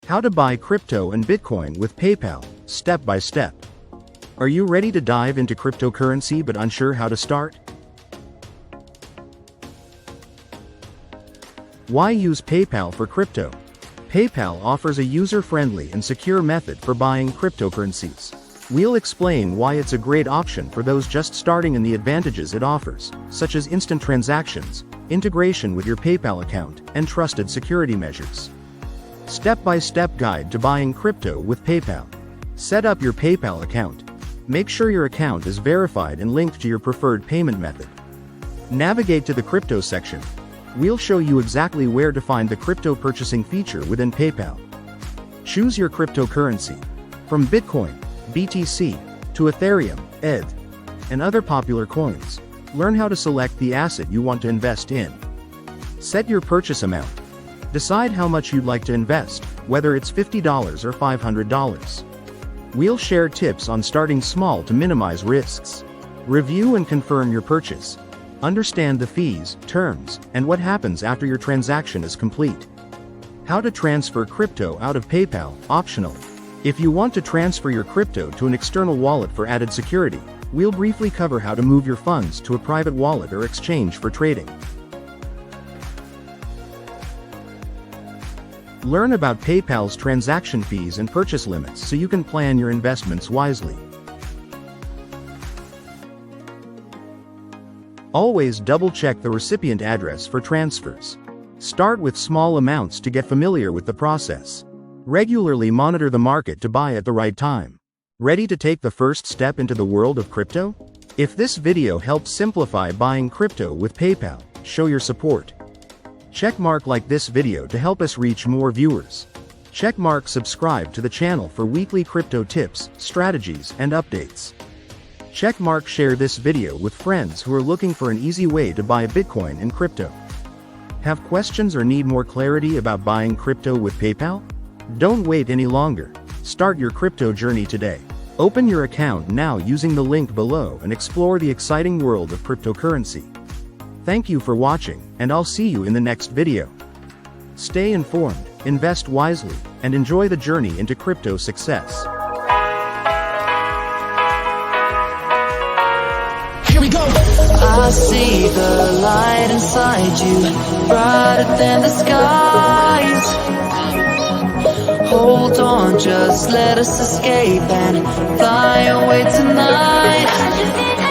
How to buy crypto and Bitcoin with PayPal, step by step. Are you ready to dive into cryptocurrency but unsure how to start? Why use PayPal for crypto? PayPal offers a user-friendly and secure method for buying cryptocurrencies. We'll explain why it's a great option for those just starting and the advantages it offers, such as instant transactions, integration with your PayPal account, and trusted security measures. Step-by-step guide to buying crypto with PayPal. Set up your PayPal account. Make sure your account is verified and linked to your preferred payment method. Navigate to the crypto section. We'll show you exactly where to find the crypto purchasing feature within PayPal. Choose your cryptocurrency. From Bitcoin, BTC, to Ethereum, ETH, and other popular coins. Learn how to select the asset you want to invest in. Set your purchase amount. Decide how much you'd like to invest, whether it's $50 or $500. We'll share tips on starting small to minimize risks. Review and confirm your purchase. Understand the fees, terms, and what happens after your transaction is complete. How to transfer crypto out of PayPal, optional. If you want to transfer your crypto to an external wallet for added security, we'll briefly cover how to move your funds to a private wallet or exchange for trading. Learn about PayPal's transaction fees and purchase limits so you can plan your investments wisely. Always double-check the recipient address for transfers. Start with small amounts to get familiar with the process. Regularly monitor the market to buy at the right time. Ready to take the first step into the world of crypto? If this video helps simplify buying crypto with PayPal, show your support. Checkmark like this video to help us reach more viewers. Checkmark subscribe to the channel for weekly crypto tips, strategies, and updates. Checkmark share this video with friends who are looking for an easy way to buy Bitcoin and crypto. Have questions or need more clarity about buying crypto with PayPal? Don't wait any longer. Start your crypto journey today. Open your account now using the link below and explore the exciting world of cryptocurrency. Thank you for watching, and I'll see you in the next video. Stay informed, invest wisely, and enjoy the journey into crypto success. Here we go. I see the light inside you, brighter than the skies. Hold on, just let us escape and fly away tonight.